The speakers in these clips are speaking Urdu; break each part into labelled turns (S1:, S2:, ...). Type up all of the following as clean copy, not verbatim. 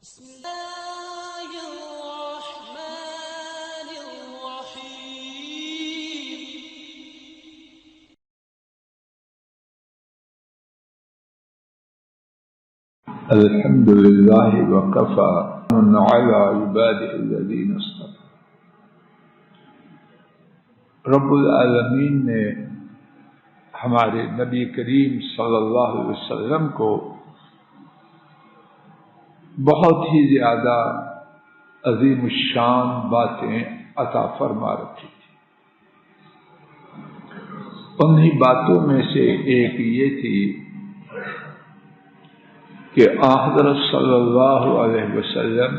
S1: بسم الله الرحمن الرحيم.
S2: الحمد لله وكفى على عباده الذين اصطفى. رب العالمین نے ہمارے نبی کریم صلی اللہ علیہ وسلم کو بہت ہی زیادہ عظیم الشان باتیں عطا فرما رکھی تھی. انہی باتوں میں سے ایک یہ تھی کہ حضرت صلی اللہ علیہ وسلم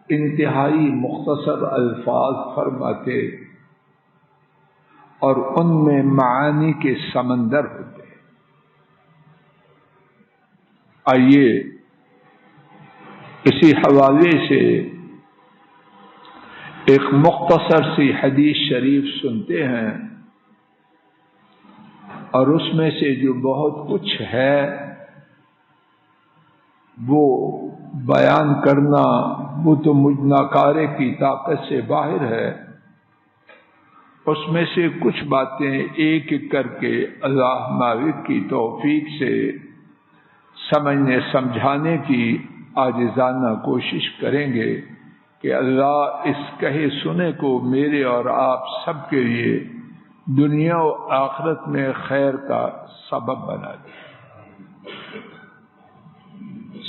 S2: انتہائی مختصر الفاظ فرماتے اور ان میں معانی کے سمندر ہوتے. آئیے اسی حوالے سے ایک مختصر سی حدیث شریف سنتے ہیں، اور اس میں سے جو بہت کچھ ہے وہ بیان کرنا وہ تو مجھ ناکارے کی طاقت سے باہر ہے. اس میں سے کچھ باتیں ایک ایک کر کے اللہ مالک کی توفیق سے سمجھنے سمجھانے کی عاجزانہ کوشش کریں گے کہ اللہ اس کہے سنے کو میرے اور آپ سب کے لیے دنیا و آخرت میں خیر کا سبب بنا دے.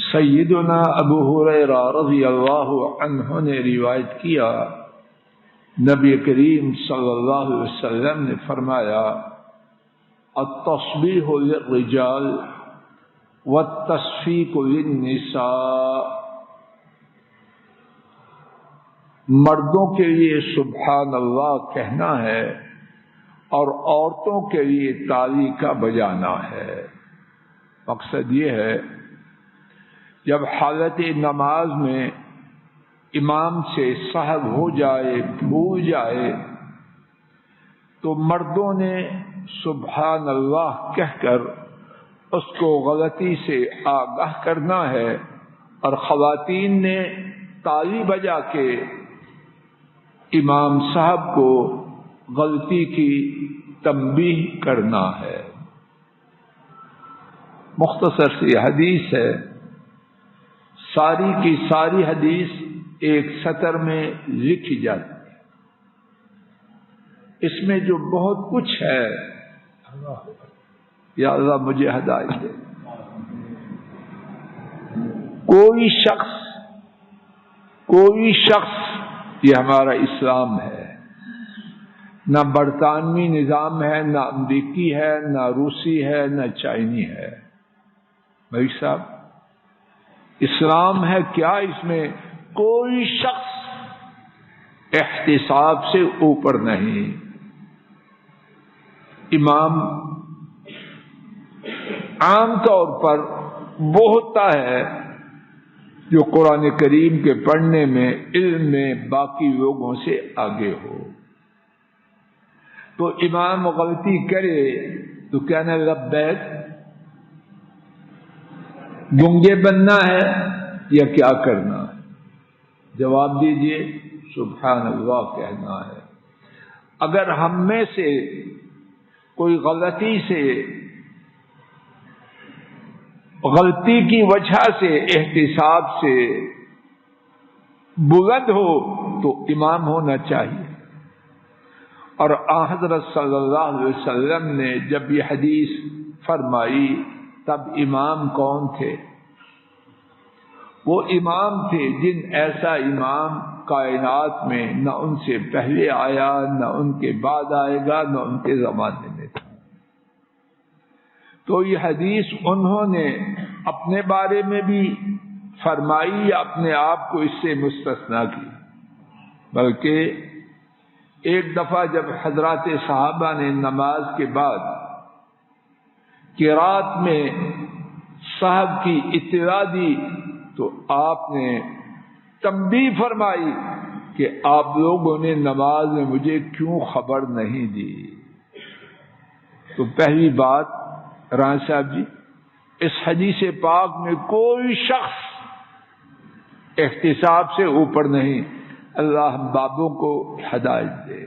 S2: سیدنا ابو ہریرہ رضی اللہ عنہ نے روایت کیا، نبی کریم صلی اللہ علیہ وسلم نے فرمایا، التسبیح للرجال والتصفیق للنساء. مردوں کے لیے سبحان اللہ کہنا ہے اور عورتوں کے لیے تالی کا بجانا ہے. مقصد یہ ہے جب حالت نماز میں امام سے سہو ہو جائے، بھول جائے، تو مردوں نے سبحان اللہ کہہ کر اس کو غلطی سے آگاہ کرنا ہے، اور خواتین نے تالی بجا کے امام صاحب کو غلطی کی تنبیہ کرنا ہے. مختصر سی حدیث ہے، ساری کی ساری حدیث ایک سطر میں لکھی جاتی ہے. اس میں جو بہت کچھ ہے، یا اللہ مجھے ہدایت دے. کوئی شخص یہ ہمارا اسلام ہے، نہ برطانوی نظام ہے، نہ امریکی ہے، نہ روسی ہے، نہ چائنی ہے. بھائی صاحب اسلام ہے کیا؟ اس میں کوئی شخص احتساب سے اوپر نہیں. امام عام طور پر وہ ہوتا ہے جو قرآن کریم کے پڑھنے میں، علم میں باقی لوگوں سے آگے ہو. تو امام غلطی کرے تو کہنا لبیک، گنگے بننا ہے یا کیا کرنا ہے؟ جواب دیجئے سبحان اللہ کہنا ہے. اگر ہم میں سے کوئی غلطی کی وجہ سے احتساب سے بلند ہو تو امام ہونا چاہیے. اور حضرت صلی اللہ علیہ وسلم نے جب یہ حدیث فرمائی تب امام کون تھے؟ وہ امام تھے جن ایسا امام کائنات میں نہ ان سے پہلے آیا، نہ ان کے بعد آئے گا، نہ ان کے زمانے میں تھا. تو یہ حدیث انہوں نے اپنے بارے میں بھی فرمائی یا اپنے آپ کو اس سے مستثنا کی؟ بلکہ ایک دفعہ جب حضرات صحابہ نے نماز کے بعد قرات میں صاحب کی اطلاع دی تو آپ نے تنبیہ فرمائی کہ آپ لوگوں نے نماز میں مجھے کیوں خبر نہیں دی. تو پہلی بات رائے صاحب جی، اس حدیث پاک میں کوئی شخص احتساب سے اوپر نہیں. اللہ بابوں کو ہدایت دے.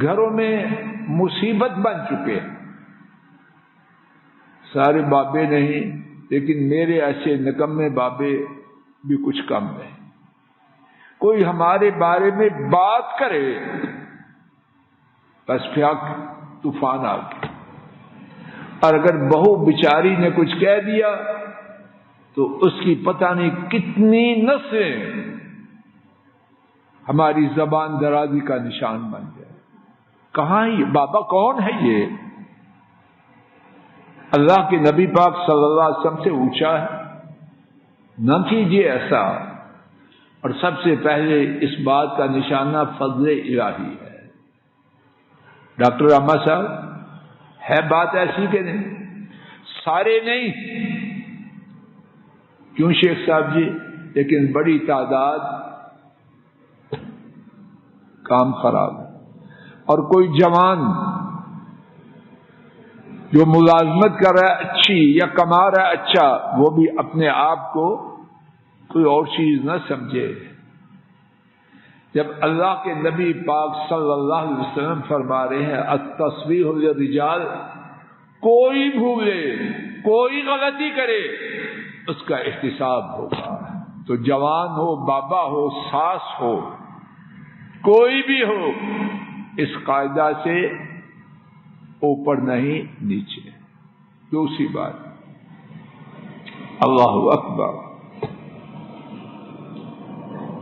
S2: گھروں میں مصیبت بن چکے ہیں. سارے بابے نہیں لیکن میرے ایسے نکمے بابے بھی کچھ کم نہیں. کوئی ہمارے بارے میں بات کرے بس پھر طوفان آ گیا. اور اگر بہو بیچاری نے کچھ کہہ دیا تو اس کی پتہ نہیں کتنی نسلیں ہماری زبان درازی کا نشان بن جائے. کہاں یہ بابا کون ہے؟ یہ اللہ کے نبی پاک صلی اللہ علیہ وسلم سے اونچا ہے. نہ کیجیے ایسا. اور سب سے پہلے اس بات کا نشانہ فضل الہی ہے. ڈاکٹر احمد صاحب ہے بات ایسی کہ نہیں؟ سارے نہیں. کیوں شیخ صاحب جی؟ لیکن بڑی تعداد کام خراب ہے. اور کوئی جوان جو ملازمت کر رہا ہے اچھی یا کما رہا ہے اچھا، وہ بھی اپنے آپ کو کوئی اور چیز نہ سمجھے. جب اللہ کے نبی پاک صلی اللہ علیہ وسلم فرما رہے ہیں التسبیح للرجال، کوئی بھولے کوئی غلطی کرے اس کا احتساب ہوگا. تو جوان ہو، بابا ہو، ساس ہو، کوئی بھی ہو، اس قاعدہ سے اوپر نہیں نیچے. دوسری بات، اللہ اکبر،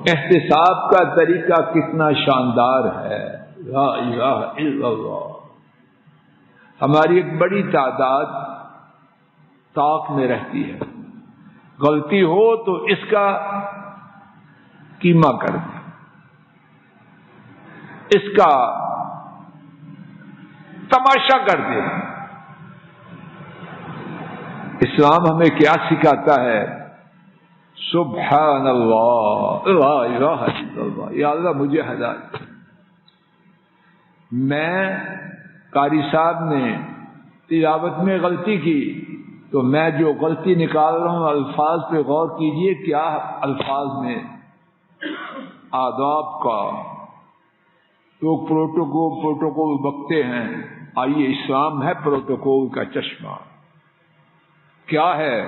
S2: احتساب کا طریقہ کتنا شاندار ہے. لا الہ الا اللہ. ہماری ایک بڑی تعداد طاق میں رہتی ہے. غلطی ہو تو اس کا کیما کر دیں، اس کا تماشا کر دیں. اسلام ہمیں کیا سکھاتا ہے؟ سبحان اللہ، لا الہ الا اللہ. یا اللہ مجھے ہدایت. میں قاری صاحب نے تلاوت میں غلطی کی تو میں جو غلطی نکال رہا ہوں الفاظ پہ غور کیجئے. کیا الفاظ میں آداب کا لوگ پروٹوکول بکتے ہیں. آئیے اسلام ہے پروٹوکول کا چشمہ. کیا ہے؟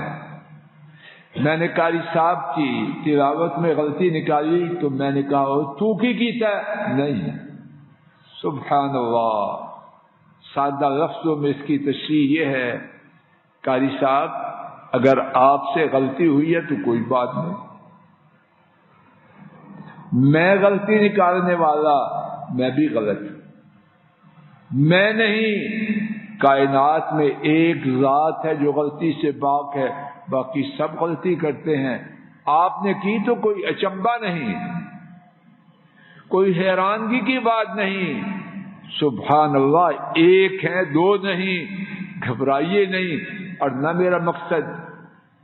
S2: میں نے قاری صاحب کی تلاوت میں غلطی نکالی تو میں نے کہا تو کی کیتا ہے؟ نہیں. سبحان اللہ. سادہ لفظوں میں اس کی تشریح یہ ہے قاری صاحب اگر آپ سے غلطی ہوئی ہے تو کوئی بات نہیں. میں غلطی نکالنے والا میں بھی غلط ہوں. میں نہیں، کائنات میں ایک ذات ہے جو غلطی سے پاک ہے، باقی سب غلطی کرتے ہیں. آپ نے کی تو کوئی اچنبھا نہیں، کوئی حیرانگی کی بات نہیں. سبحان اللہ. ایک ہے، دو نہیں. گھبرائیے نہیں. اور نہ میرا مقصد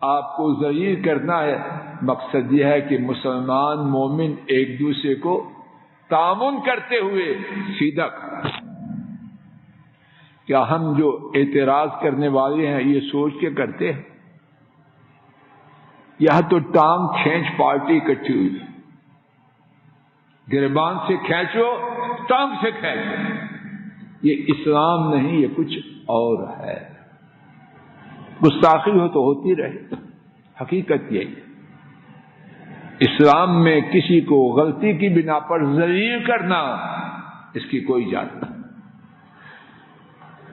S2: آپ کو ذلیل کرنا ہے. مقصد یہ ہے کہ مسلمان مومن ایک دوسرے کو تعاون کرتے ہوئے سیدھا کریں. کیا ہم جو اعتراض کرنے والے ہیں یہ سوچ کے کرتے ہیں؟ یہاں تو ٹانگ کھینچ پارٹی اکٹھی ہوئی. گریبان سے کھینچو، ٹانگ سے کھینچو. یہ اسلام نہیں، یہ کچھ اور ہے. گستاخی ہو تو ہوتی رہے، حقیقت یہی. اسلام میں کسی کو غلطی کی بنا پر ذلیل کرنا اس کی کوئی اجازت نہیں.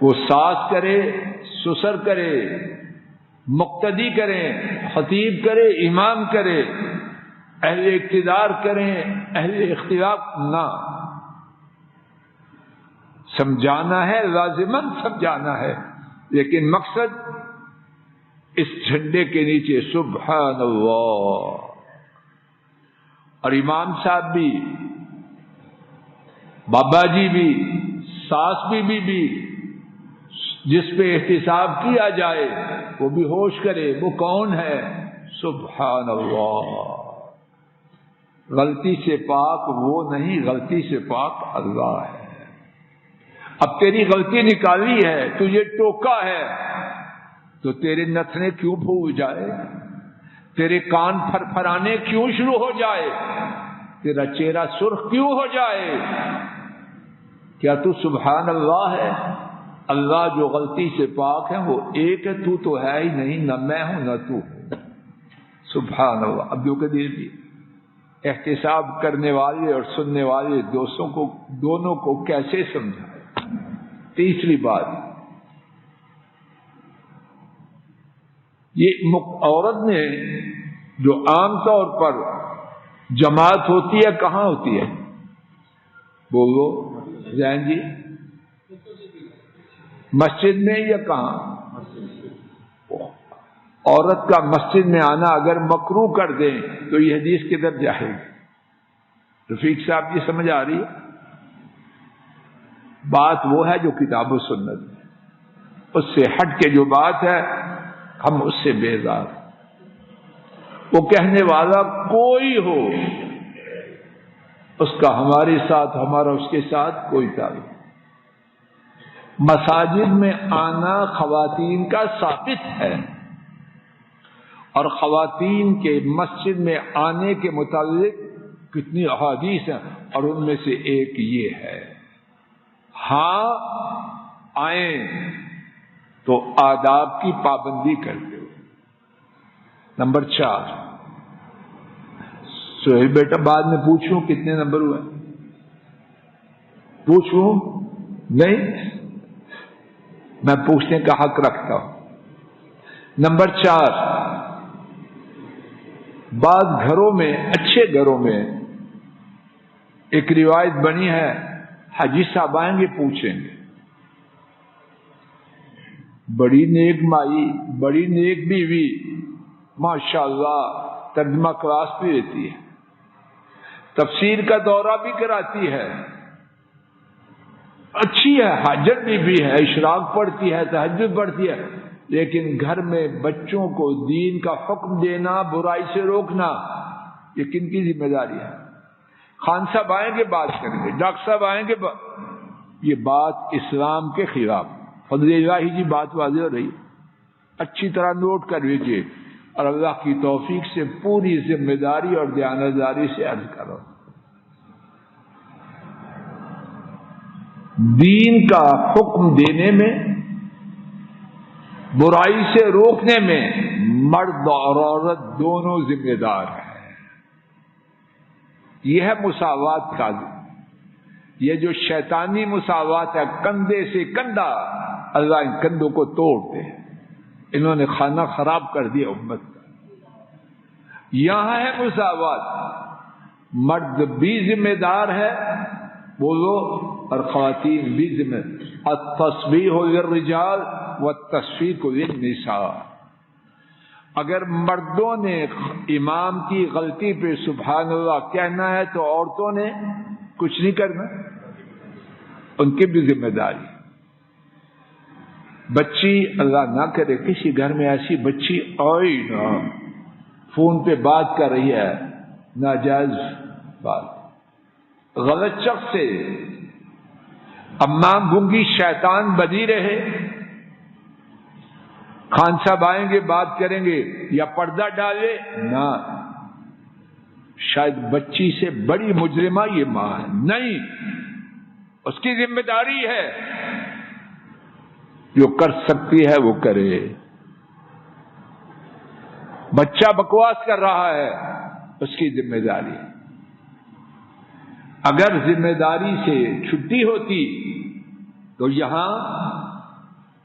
S2: وہ ساس کرے، سسر کرے، مقتدی کریں، خطیب کرے، امام کرے، اہل اقتدار کریں، اہل اختلاف نہ. سمجھانا ہے، لازماً سمجھانا ہے، لیکن مقصد اس جھنڈے کے نیچے سبحان اللہ. اور امام صاحب بھی، بابا جی بھی، ساس بھی جس پہ احتساب کیا جائے وہ بھی ہوش کرے وہ کون ہے. سبحان اللہ. غلطی سے پاک وہ نہیں، غلطی سے پاک اللہ ہے. اب تیری غلطی نکالی ہے، تجھے ٹوکا ہے، تو تیرے نتنے کیوں پھول جائے؟ تیرے کان پھرپھرانے کیوں شروع ہو جائے؟ تیرا چہرہ سرخ کیوں ہو جائے؟ کیا تو سبحان اللہ ہے؟ اللہ جو غلطی سے پاک ہے وہ ایک ہے، تو ہے ہی نہیں، نہ میں ہوں نہ تو سبحان اللہ۔ اب جو کہ احتساب کرنے والے اور سننے والے دوستوں کو دونوں کو کیسے سمجھا؟ تیسری بات، یہ عورت نے جو عام طور پر جماعت ہوتی ہے کہاں ہوتی ہے؟ بولو زین جی، مسجد میں یا کہاں؟ عورت کا مسجد میں آنا اگر مکروہ کر دیں تو یہ حدیث کدھر جائے گی؟ رفیق صاحب یہ سمجھ آ رہی ہے؟ بات وہ ہے جو کتاب و سنت ہے، اس سے ہٹ کے جو بات ہے ہم اس سے بیزار۔ وہ کہنے والا کوئی ہو، اس کا ہمارے ساتھ، ہمارا اس کے ساتھ کوئی تعلق۔ مساجد میں آنا خواتین کا ثابت ہے، اور خواتین کے مسجد میں آنے کے متعلق کتنی احادیث ہیں، اور ان میں سے ایک یہ ہے، ہاں آئیں تو آداب کی پابندی کرتے ہوئے۔ نمبر 4، سہیل بیٹا بعد میں پوچھوں کتنے نمبر ہوئے؟ پوچھوں؟ نہیں، میں پوچھنے کا حق رکھتا ہوں۔ نمبر 4، بعض گھروں میں، اچھے گھروں میں ایک روایت بنی ہے، حاجی صاحب آئیں گے پوچھیں گے، بڑی نیک مائی، بڑی نیک بیوی، ماشاءاللہ ترجمہ کلاس بھی لیتی ہے، تفسیر کا دورہ بھی کراتی ہے، اچھی ہے، حاجت بھی ہے، اشراق پڑھتی ہے، تہجد پڑھتی ہے، لیکن گھر میں بچوں کو دین کا حکم دینا، برائی سے روکنا، یہ کن کی ذمہ داری ہے؟ خان صاحب آئیں گے بات کریں گے، ڈاکٹر صاحب آئیں گے یہ بات اسلام کے خلاف۔ فضل الہی جی بات واضح ہو رہی، اچھی طرح نوٹ کر لیجیے، اور اللہ کی توفیق سے پوری ذمہ داری اور دیانتداری سے عرض کرو۔ دین کا حکم دینے میں، برائی سے روکنے میں مرد اور عورت دونوں ذمہ دار ہیں۔ یہ ہے مساوات کا، یہ جو شیطانی مساوات ہے، کندھے سے کندھا، اللہ ان کندھوں کو توڑ دے، انہوں نے کھانا خراب کر دیا امت کا۔ یہاں ہے مساوات، مرد بھی ذمہ دار ہے، بولو، اور خواتین بھی ذمہ دار۔ التسبیح للرجال والتصفیق للنساء۔ اگر مردوں نے امام کی غلطی پہ سبحان اللہ کہنا ہے تو عورتوں نے کچھ نہیں کرنا، ان کی بھی ذمہ داری۔ بچی، اللہ نہ کرے کسی گھر میں ایسی بچی آئی نا، فون پہ بات کر رہی ہے، ناجائز بات، غلط شخص سے، اماں گنگی شیطان بنی رہے، خان صاحب آئیں گے بات کریں گے، یا پردہ ڈالے نہ، شاید بچی سے بڑی مجرمہ یہ ماں ہے، نہیں، اس کی ذمہ داری ہے، جو کر سکتی ہے وہ کرے۔ بچہ بکواس کر رہا ہے، اس کی ذمہ داری۔ اگر ذمہ داری سے چھٹی ہوتی تو یہاں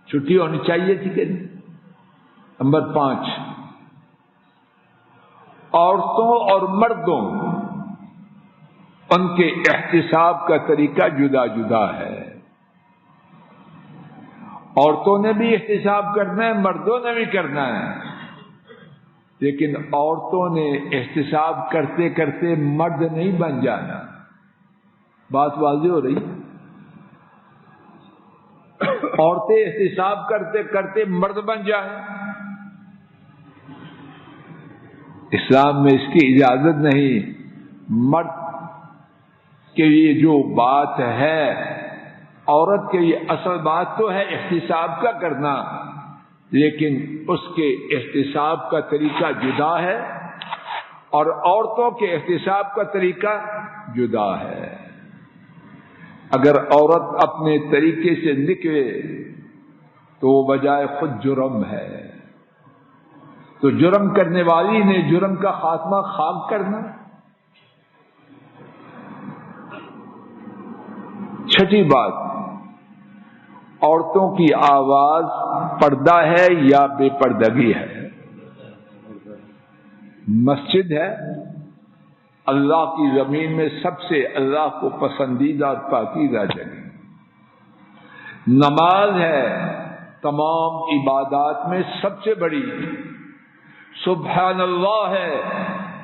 S2: چھٹی ہونی چاہیے تھی کہ نہیں؟ نمبر 5، عورتوں اور مردوں، ان کے احتساب کا طریقہ جدا جدا ہے۔ عورتوں نے بھی احتساب کرنا ہے، مردوں نے بھی کرنا ہے، لیکن عورتوں نے احتساب کرتے کرتے مرد نہیں بن جانا۔ بات واضح ہو رہی، عورتیں احتساب کرتے کرتے مرد بن جائیں، اسلام میں اس کی اجازت نہیں۔ مرد کے لیے جو بات ہے، عورت کے لیے اصل بات تو ہے احتساب کا کرنا، لیکن اس کے احتساب کا طریقہ جدا ہے اور عورتوں کے احتساب کا طریقہ جدا ہے۔ اگر عورت اپنے طریقے سے نکلے تو وہ بجائے خود جرم ہے، تو جرم کرنے والی نے جرم کا خاتمہ خاک کرنا۔ چھٹی بات، عورتوں کی آواز پردہ ہے یا بے پردگی ہے؟ مسجد ہے اللہ کی زمین میں سب سے اللہ کو پسندیدہ اور پاکیزہ جگہ، نماز ہے تمام عبادات میں سب سے بڑی، سبحان اللہ ہے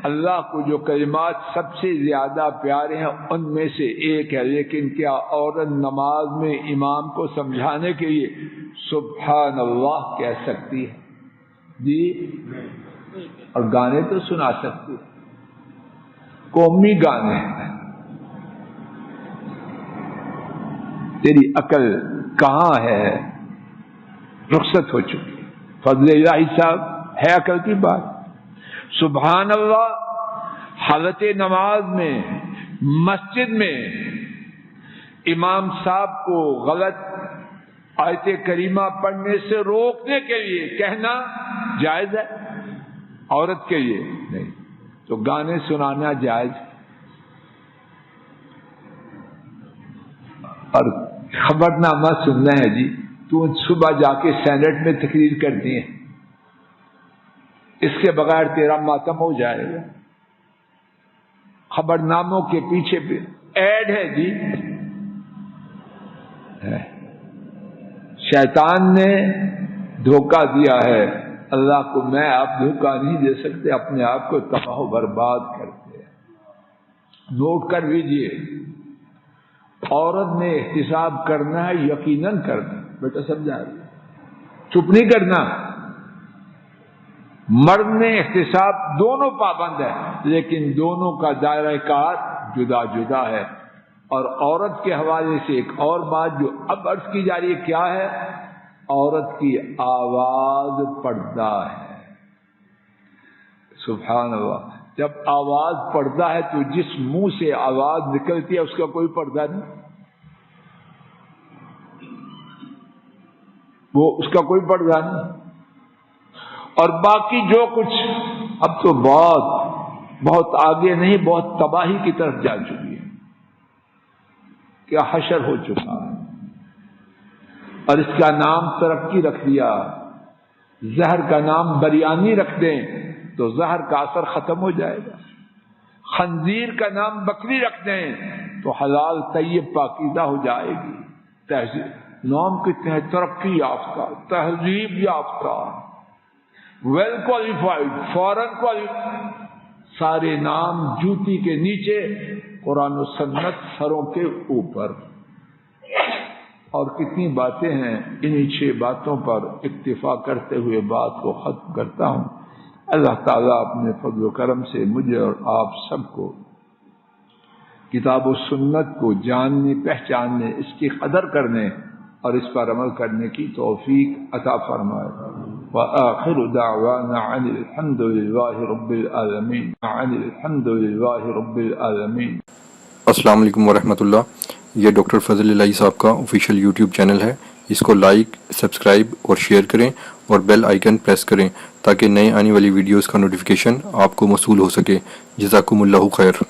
S2: اللہ کو جو کلمات سب سے زیادہ پیارے ہیں ان میں سے ایک ہے، لیکن کیا عورت نماز میں امام کو سمجھانے کے لیے سبحان اللہ کہہ سکتی ہے؟ جی، اور گانے تو سنا سکتی ہے، قومی گانے ہیں۔ تیری عقل کہاں ہے؟ رخصت ہو چکی، فضل الہی صاحب ہے عقل کی بات۔ سبحان اللہ حالت نماز میں مسجد میں امام صاحب کو غلط آیت کریمہ پڑھنے سے روکنے کے لیے کہنا جائز ہے، عورت کے لیے نہیں، تو گانے سنانا جائز۔ اور خبرنامہ سننا ہے جی، تو صبح جا کے سینٹ میں تقریر کرتی ہے، اس کے بغیر تیرا ماتم ہو جائے گا۔ خبرناموں کے پیچھے ایڈ ہے جی، شیطان نے دھوکہ دیا ہے، اللہ کو میں آپ دھوکہ نہیں دے سکتے، اپنے آپ کو تباہ و برباد کرتے ہیں۔ نوٹ کر لیجیے، عورت نے احتساب کرنا ہے، یقیناً کرنا، بیٹا سمجھا رہی، چپ نہیں کرنا۔ مرد نے احتساب، دونوں پابند ہے، لیکن دونوں کا دائرہ کار جدا جدا ہے۔ اور عورت کے حوالے سے ایک اور بات جو اب عرض کی جا رہی ہے کیا ہے؟ عورت کی آواز پردہ ہے۔ سبحان اللہ، جب آواز پردہ ہے تو جس منہ سے آواز نکلتی ہے اس کا کوئی پردہ نہیں، وہ اس کا کوئی پردہ نہیں۔ اور باقی جو کچھ اب تو بہت آگے نہیں، بہت تباہی کی طرف جا چکی ہے، کیا حشر ہو چکا ہے، اور اس کا نام ترقی رکھ دیا۔ زہر کا نام بریانی رکھ دیں تو زہر کا اثر ختم ہو جائے گا، خنزیر کا نام بکری رکھ دیں تو حلال طیب پاکیزہ ہو جائے گی۔ تہذیب نام کتنے ہیں؟ ترقی یافتہ، تہذیب یافتہ، ویل کوالیفائڈ، فورن کوالیفائڈ، سارے نام جوتی کے نیچے، قرآن و سنت سروں کے اوپر۔ اور کتنی باتیں ہیں، انہی 6 باتوں پر اکتفا کرتے ہوئے بات کو ختم کرتا ہوں۔ اللہ تعالیٰ اپنے فضل و کرم سے مجھے اور آپ سب کو کتاب و سنت کو جاننے، پہچاننے، اس کی قدر کرنے اور اس پر عمل کرنے کی توفیق عطا فرمائے۔ وآخر دعوانا عن الحمد للہ رب العالمین، عن الحمد للہ رب العالمین۔
S3: السلام علیکم ورحمۃ اللہ۔ یہ ڈاکٹر فضل الہی صاحب کا آفیشیل یوٹیوب چینل ہے، اس کو لائک، سبسکرائب اور شیئر کریں اور بیل آئیکن پریس کریں تاکہ نئے آنے والی ویڈیوز کا نوٹیفیکیشن آپ کو موصول ہو سکے۔ جزاکم اللہ خیر۔